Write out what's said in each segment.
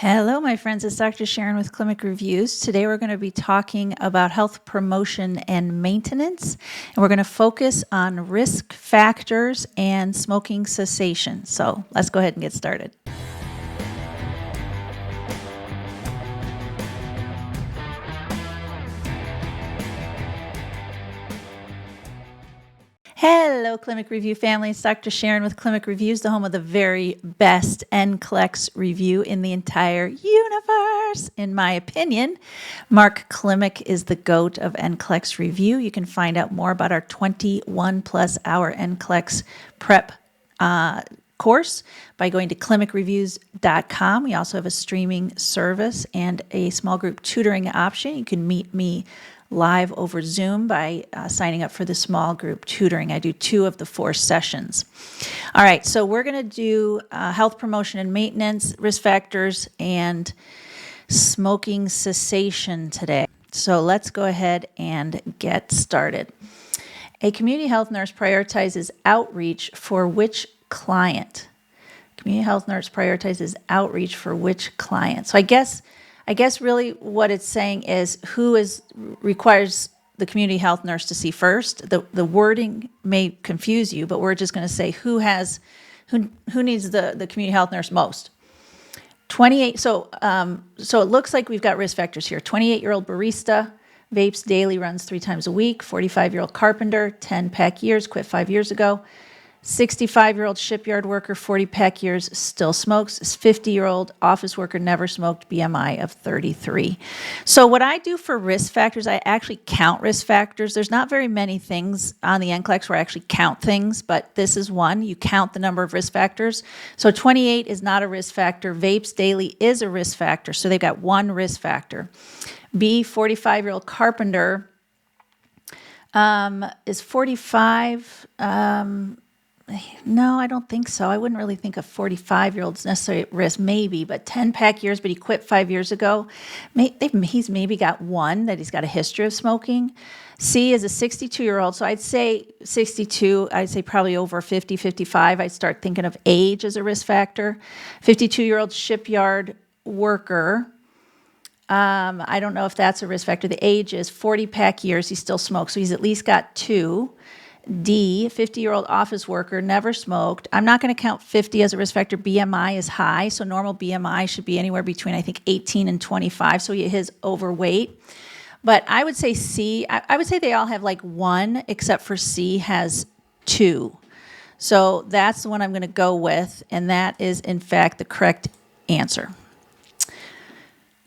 Hello, my friends. It's Dr. Sharon with Clinic Reviews. Today we're going to be talking about health promotion and maintenance, and we're going to focus on risk factors and smoking cessation. So let's go ahead and get started. Hello, Clinic Review family. It's Dr. Sharon with Clinic Reviews, the home of the very best NCLEX review in the entire universe. In my opinion, Mark Klimek is the GOAT of NCLEX review. You can find out more about our 21-plus hour NCLEX prep course by going to clinicreviews.com. We also have a streaming service and a small group tutoring option. You can meet me live over Zoom by signing up for the small group tutoring. I do 2 of the 4 sessions. All right, so we're going to do health promotion and maintenance, risk factors, and smoking cessation today. So let's go ahead and get started. A community health nurse prioritizes outreach for which client? Community health nurse prioritizes outreach for which client? So I guess really what it's saying is who requires the community health nurse to see first. The wording may confuse you, but we're just going to say who needs the community health nurse most. 28. So it looks like we've got risk factors here. 28-year-old barista, vapes daily, runs 3 times a week. 45-year-old carpenter, 10-pack years, quit 5 years ago. 65-year-old shipyard worker, 40-pack years, still smokes. 50-year-old office worker, never smoked, BMI of 33. So what I do for risk factors, I actually count risk factors. There's not very many things on the NCLEX where I actually count things, but this is one. You count the number of risk factors. So 28 is not a risk factor. Vapes daily is a risk factor. So they've got 1 risk factor. B, 45-year-old carpenter is 45. No, I don't think so. I wouldn't really think a 45-year-old's necessarily at risk, maybe, but 10-pack years, but he quit 5 years ago. He's maybe got 1 that he's got a history of smoking. C is a 62-year-old, so I'd say 62, I'd say probably over 50, 55. I'd start thinking of age as a risk factor. 52-year-old shipyard worker. I don't know if that's a risk factor. The age is 40-pack years. He still smokes, so he's at least got 2. D, 50-year-old office worker, never smoked. I'm not going to count 50 as a risk factor. BMI is high, so normal BMI should be anywhere between, I think, 18 and 25, so he is overweight. But I would say C, I would say they all have like 1, except for C has 2. So that's the one I'm going to go with, and that is, in fact, the correct answer.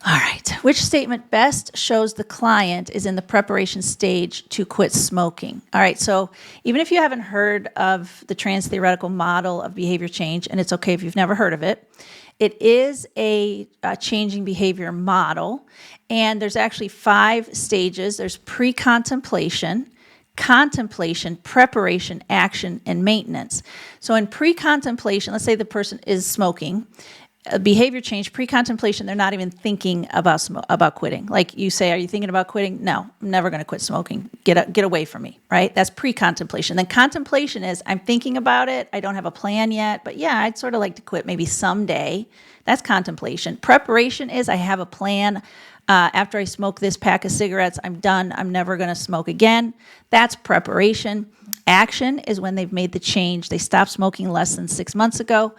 All right. Which statement best shows the client is in the preparation stage to quit smoking? All right. So even if you haven't heard of the trans-theoretical model of behavior change, and it's okay if you've never heard of it, it is a changing behavior model. And there's actually 5 stages. There's pre-contemplation, contemplation, preparation, action, and maintenance. So in pre-contemplation, let's say the person is smoking. Behavior change, pre-contemplation, they're not even thinking about quitting. Like you say, are you thinking about quitting? No, I'm never going to quit smoking. Get away from me, right? That's pre-contemplation. Then contemplation is, I'm thinking about it. I don't have a plan yet, but yeah, I'd sort of like to quit maybe someday. That's contemplation. Preparation is, I have a plan. After I smoke this pack of cigarettes, I'm done. I'm never going to smoke again. That's preparation. Action is when they've made the change. They stopped smoking less than 6 months ago.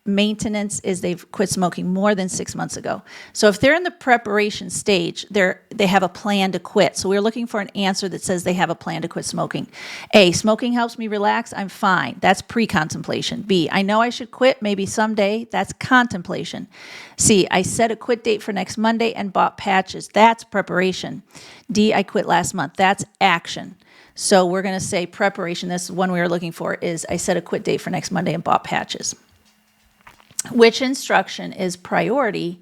Maintenance is they've quit smoking more than 6 months ago. So if they're in the preparation stage, they have a plan to quit. So we're looking for an answer that says they have a plan to quit smoking. A, smoking helps me relax. I'm fine. That's pre-contemplation. B, I know I should quit maybe someday. That's contemplation. C, I set a quit date for next Monday and bought patches. That's preparation. D, I quit last month. That's action. So we're going to say preparation. This one we were looking for is I set a quit date for next Monday and bought patches. Which instruction is priority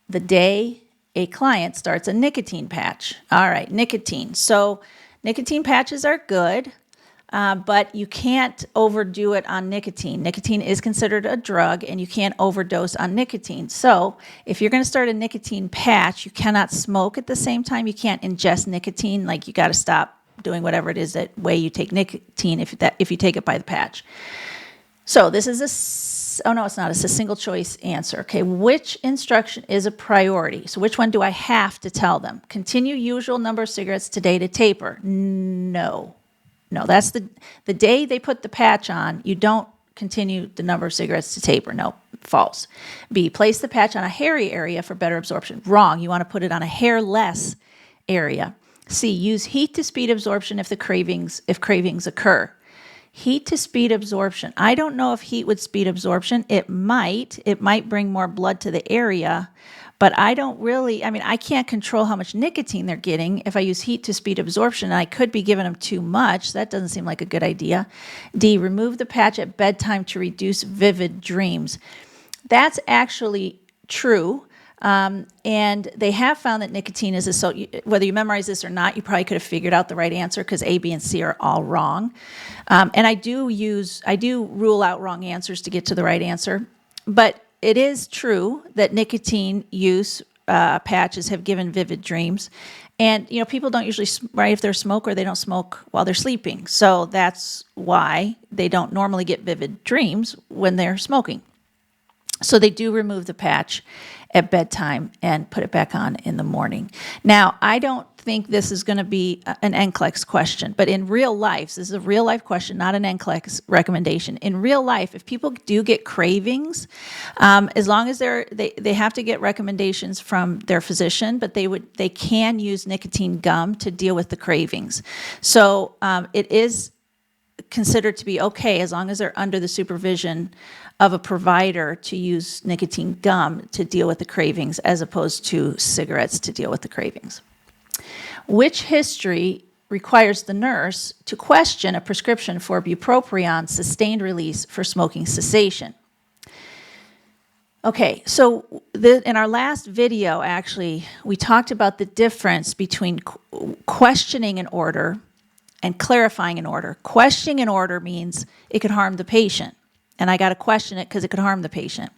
the day a client starts a nicotine patch? All right, nicotine. So nicotine patches are good, but you can't overdo it on nicotine. Nicotine is considered a drug, and you can't overdose on nicotine. So if you're going to start a nicotine patch, you cannot smoke at the same time. You can't ingest nicotine. Like, you got to stop doing whatever it is that way you take nicotine if you take it by the patch. So this is a oh no, it's not. It's a single choice answer. Okay, which instruction is a priority? So which one do I have to tell them? Continue usual number of cigarettes today to taper. No. No, that's the day they put the patch on, you don't continue the number of cigarettes to taper. No, false. B, place the patch on a hairy area for better absorption. Wrong. You want to put it on a hairless area. C, use heat to speed absorption if cravings occur. Heat to speed absorption. I don't know if heat would speed absorption. It might bring more blood to the area, but I can't control how much nicotine they're getting. If I use heat to speed absorption, I could be giving them too much. That doesn't seem like a good idea. D, remove the patch at bedtime to reduce vivid dreams. That's actually true. And they have found that nicotine is whether you memorize this or not, you probably could have figured out the right answer because A, B, and C are all wrong. And I do rule out wrong answers to get to the right answer. But it is true that nicotine use patches have given vivid dreams. And, people don't usually, right, if they're a smoker, they don't smoke while they're sleeping. So that's why they don't normally get vivid dreams when they're smoking. So they do remove the patch at bedtime and put it back on in the morning. Now, I don't think this is going to be an NCLEX question, but in real life, this is a real life question, not an NCLEX recommendation. In real life, if people do get cravings, as long as they have to get recommendations from their physician, but they can use nicotine gum to deal with the cravings. So it is considered to be okay as long as they're under the supervision of a provider to use nicotine gum to deal with the cravings as opposed to cigarettes to deal with the cravings. Which history requires the nurse to question a prescription for bupropion sustained release for smoking cessation? Okay, so in our last video, actually, we talked about the difference between questioning an order and clarifying an order. Questioning an order means it could harm the patient, and I got to question it because it could harm the patient.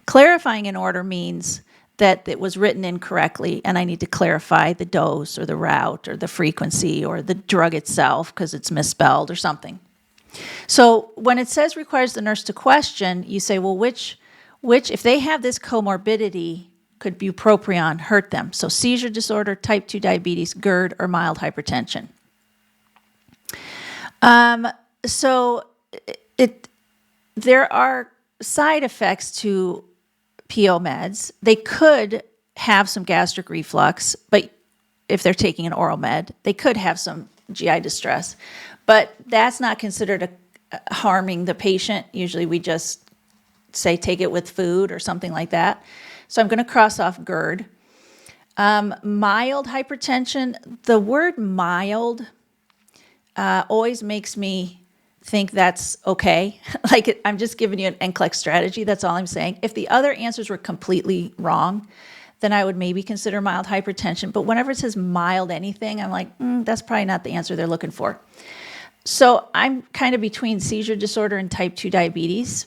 Clarifying an order means that it was written incorrectly, and I need to clarify the dose or the route or the frequency or the drug itself because it's misspelled or something. So when it says requires the nurse to question, you say, well, which if they have this comorbidity, could bupropion hurt them? So seizure disorder, type 2 diabetes, GERD, or mild hypertension. There are side effects to PO meds. They could have some gastric reflux, but if they're taking an oral med, they could have some GI distress, but that's not considered harming the patient. Usually we just say take it with food or something like that. So I'm going to cross off GERD. Mild hypertension, the word mild always makes me think that's okay. Like I'm just giving you an NCLEX strategy. That's all I'm saying. If the other answers were completely wrong, then I would maybe consider mild hypertension. But whenever it says mild anything, I'm like, that's probably not the answer they're looking for. So I'm kind of between seizure disorder and type 2 diabetes.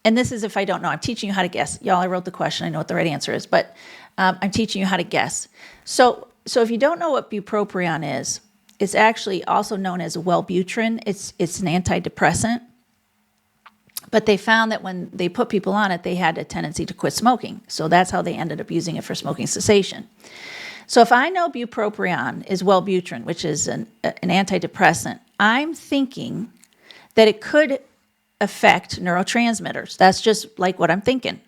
And this is if I don't know. I'm teaching you how to guess. Y'all, I wrote the question. I know what the right answer is, but I'm teaching you how to guess. So if you don't know what bupropion is, it's actually also known as Wellbutrin. It's an antidepressant. But they found that when they put people on it, they had a tendency to quit smoking. So that's how they ended up using it for smoking cessation. So if I know bupropion is Wellbutrin, which is an antidepressant, I'm thinking that it could affect neurotransmitters. That's just like what I'm thinking.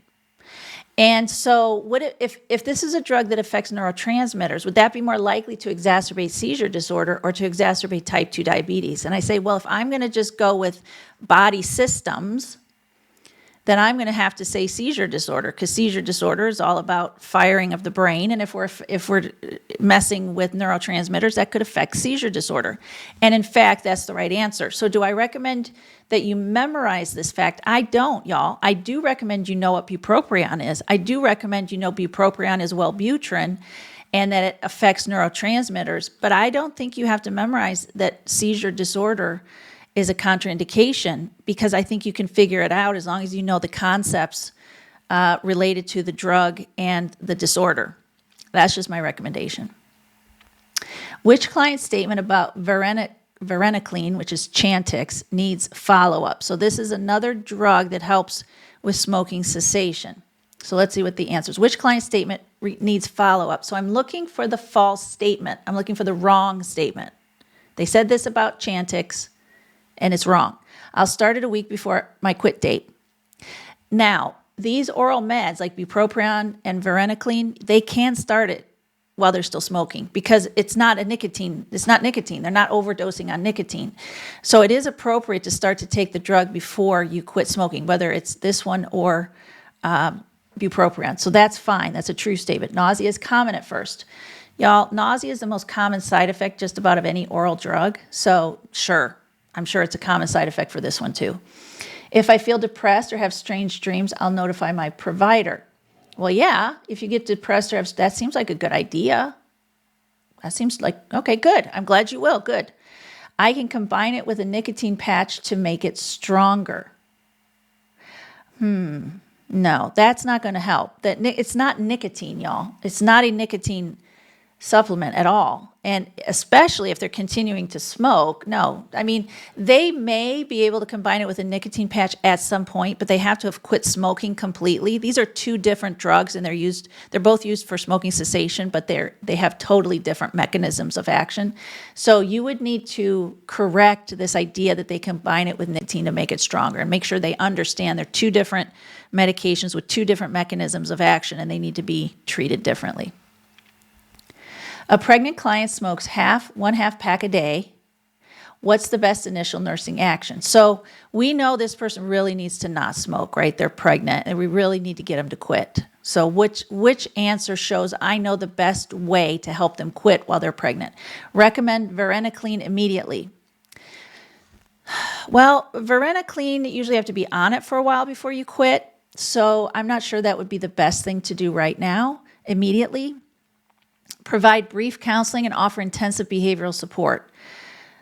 And so what if this is a drug that affects neurotransmitters, would that be more likely to exacerbate seizure disorder or to exacerbate type 2 diabetes? And I say, well, if I'm going to just go with body systems, then I'm going to have to say seizure disorder, because seizure disorder is all about firing of the brain. And if we're messing with neurotransmitters, that could affect seizure disorder. And in fact, that's the right answer. So do I recommend that you memorize this fact? I don't, y'all. I do recommend you know what bupropion is. I do recommend you know bupropion is Wellbutrin and that it affects neurotransmitters. But I don't think you have to memorize that seizure disorder is a contraindication, because I think you can figure it out as long as you know the concepts related to the drug and the disorder. That's just my recommendation. Which client statement about Varenicline, which is Chantix, needs follow-up? So this is another drug that helps with smoking cessation. So let's see what the answer is. Which client statement needs follow-up? So I'm looking for the false statement. I'm looking for the wrong statement. They said this about Chantix, and it's wrong. I'll start it a week before my quit date. Now, these oral meds like Bupropion and Varenicline, they can start it while they're still smoking because it's not nicotine. They're not overdosing on nicotine. So it is appropriate to start to take the drug before you quit smoking, whether it's this one or Bupropion. So that's fine. That's a true statement. Nausea is common at first. Y'all, nausea is the most common side effect just about of any oral drug. So sure, I'm sure it's a common side effect for this one too. If I feel depressed or have strange dreams, I'll notify my provider. Well, yeah, if you get depressed or have, that seems like a good idea. That seems like, okay, good. I'm glad you will. Good. I can combine it with a nicotine patch to make it stronger. No, that's not going to help. It's not nicotine, y'all. It's not a nicotine supplement at all. And especially if they're continuing to smoke. No, I mean, they may be able to combine it with a nicotine patch at some point, but they have to have quit smoking completely. These are two different drugs, and they're both used for smoking cessation, but they have totally different mechanisms of action. So you would need to correct this idea that they combine it with nicotine to make it stronger and make sure they understand they're two different medications with two different mechanisms of action, and they need to be treated differently. A pregnant client smokes one half pack a day. What's the best initial nursing action? So we know this person really needs to not smoke, right? They're pregnant, and we really need to get them to quit. So which answer shows I know the best way to help them quit while they're pregnant? Recommend Varenicline immediately. Well, Varenicline, you usually have to be on it for a while before you quit. So I'm not sure that would be the best thing to do right now, immediately. Provide brief counseling and offer intensive behavioral support.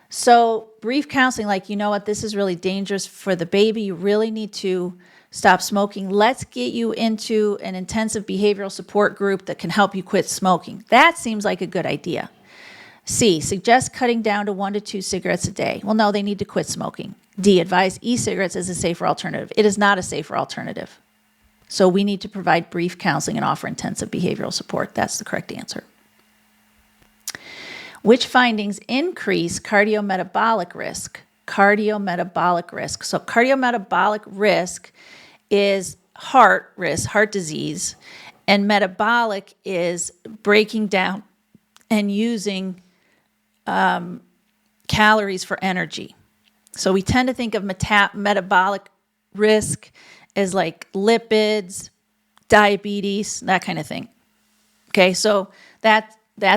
So brief counseling, like, you know what, this is really dangerous for the baby. You really need to stop smoking. Let's get you into an intensive behavioral support group that can help you quit smoking. That seems like a good idea. C, suggest cutting down to 1 to 2 cigarettes a day. Well, no, they need to quit smoking. D, advise e-cigarettes as a safer alternative. It is not a safer alternative. So we need to provide brief counseling and offer intensive behavioral support. That's the correct answer. Which findings increase cardiometabolic risk? Cardiometabolic risk. So cardiometabolic risk is heart risk, heart disease, and metabolic is breaking down and using calories for energy. So we tend to think of metabolic risk as like lipids, diabetes, that kind of thing. Okay, so that's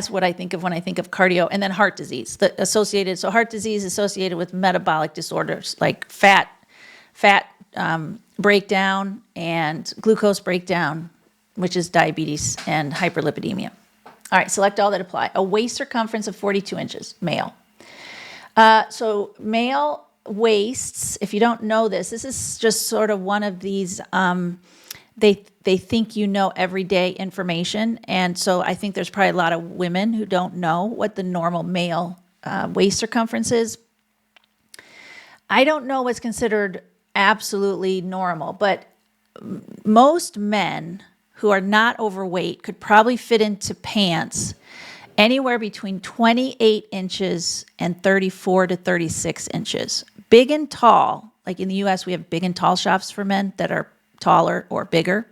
what I think of when I think of cardio, and then heart disease. So heart disease associated with metabolic disorders like fat breakdown and glucose breakdown, which is diabetes and hyperlipidemia. All right, select all that apply. A waist circumference of 42 inches, male. So male waists, if you don't know this is just sort of one of these, they think you know everyday information. And so I think there's probably a lot of women who don't know what the normal male waist circumference is. I don't know what's considered absolutely normal, but most men who are not overweight could probably fit into pants anywhere between 28 inches and 34 to 36 inches. Big and tall, like in the U.S., we have big and tall shops for men that are taller or bigger.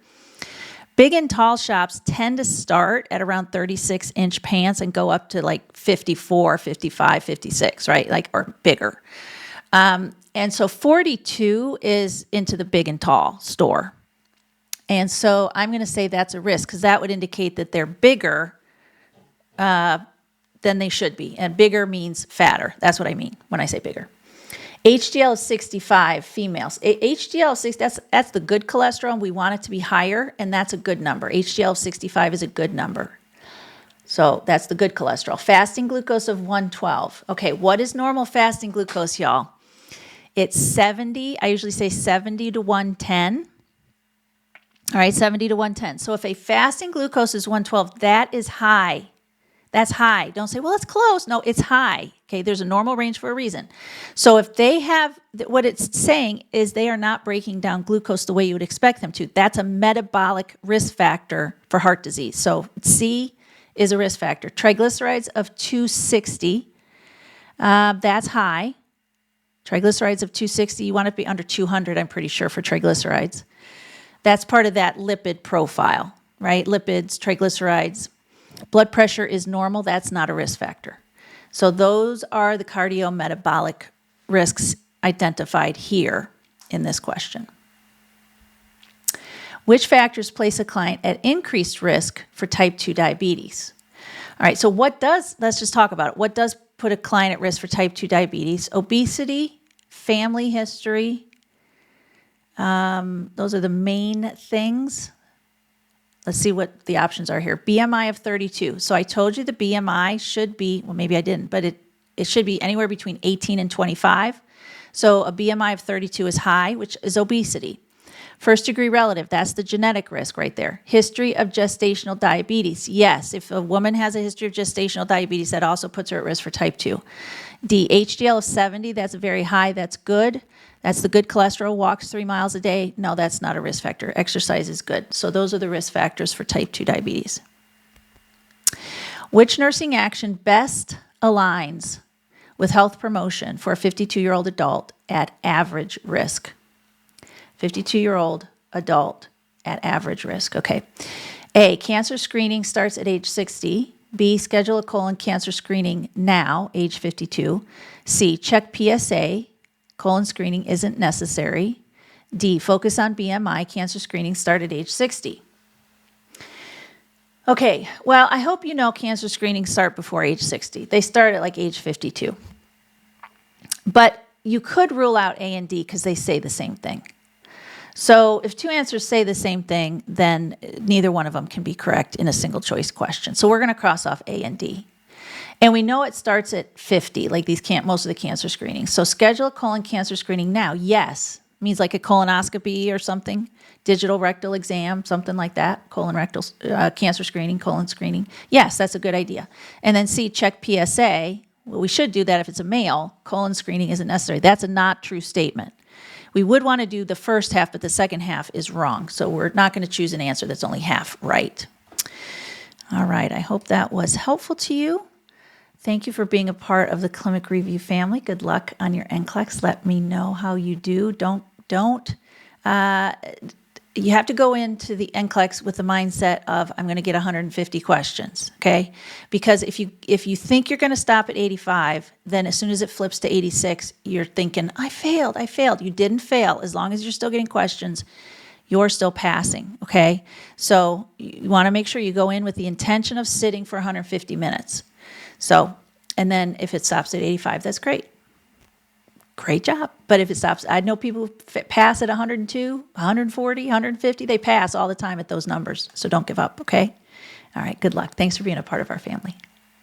Big and tall shops tend to start at around 36-inch pants and go up to like 54, 55, 56, right? Like, or bigger. And so 42 is into the big and tall store. And so I'm going to say that's a risk because that would indicate that they're bigger than they should be. And bigger means fatter. That's what I mean when I say bigger. HDL is 65, females. HDL 6, that's the good cholesterol. We want it to be higher, and that's a good number. HDL 65 is a good number. So that's the good cholesterol. Fasting glucose of 112. Okay, what is normal fasting glucose, y'all? It's 70. I usually say 70 to 110. All right, 70 to 110. So if a fasting glucose is 112, that is high. That's high. Don't say, well, it's close. No, it's high. Okay, there's a normal range for a reason. So if they have, what it's saying is they are not breaking down glucose the way you would expect them to. That's a metabolic risk factor for heart disease. So C is a risk factor. Triglycerides of 260, that's high. Triglycerides of 260, you want it to be under 200, I'm pretty sure, for triglycerides. That's part of that lipid profile, right? Lipids, triglycerides. Blood pressure is normal. That's not a risk factor. So those are the cardiometabolic risks identified here in this question. Which factors place a client at increased risk for type 2 diabetes? All right, so let's just talk about it. What does put a client at risk for type 2 diabetes? Obesity, family history. Those are the main things. Let's see what the options are here. BMI of 32. So I told you the BMI should be, well, maybe I didn't, but it should be anywhere between 18 and 25. So a BMI of 32 is high, which is obesity. First degree relative, that's the genetic risk right there. History of gestational diabetes. Yes, if a woman has a history of gestational diabetes, that also puts her at risk for type 2. D, HDL of 70, that's very high, that's good. That's the good cholesterol, walks 3 miles a day. No, that's not a risk factor. Exercise is good. So those are the risk factors for type 2 diabetes. Which nursing action best aligns with health promotion for a 52-year-old adult at average risk? 52-year-old adult at average risk. Okay. A, cancer screening starts at age 60. B, schedule a colon cancer screening now, age 52. C, check PSA. Colon screening isn't necessary. D, focus on BMI. Cancer screening start at age 60. Okay, well, I hope you know cancer screenings start before age 60. They start at like age 52. But you could rule out A and D because they say the same thing. So if two answers say the same thing, then neither one of them can be correct in a single choice question. So we're going to cross off A and D. And we know it starts at 50, like most of the cancer screenings. So schedule a colon cancer screening now. Yes, means like a colonoscopy or something, digital rectal exam, something like that, colon rectal cancer screening, colon screening. Yes, that's a good idea. And then C, check PSA. Well, we should do that if it's a male. Colon screening isn't necessary. That's a not true statement. We would want to do the first half, but the second half is wrong. So we're not going to choose an answer that's only half right. All right, I hope that was helpful to you. Thank you for being a part of the Clinic Review family. Good luck on your NCLEX. Let me know how you do. You have to go into the NCLEX with the mindset of, I'm going to get 150 questions, okay? Because if you think you're going to stop at 85, then as soon as it flips to 86, you're thinking, I failed. You didn't fail. As long as you're still getting questions, you're still passing, okay? So you want to make sure you go in with the intention of sitting for 150 minutes. So, and then if it stops at 85, that's great. Great job. But if it stops, I know people who pass at 102, 140, 150. They pass all the time at those numbers. So don't give up, okay? All right, good luck. Thanks for being a part of our family.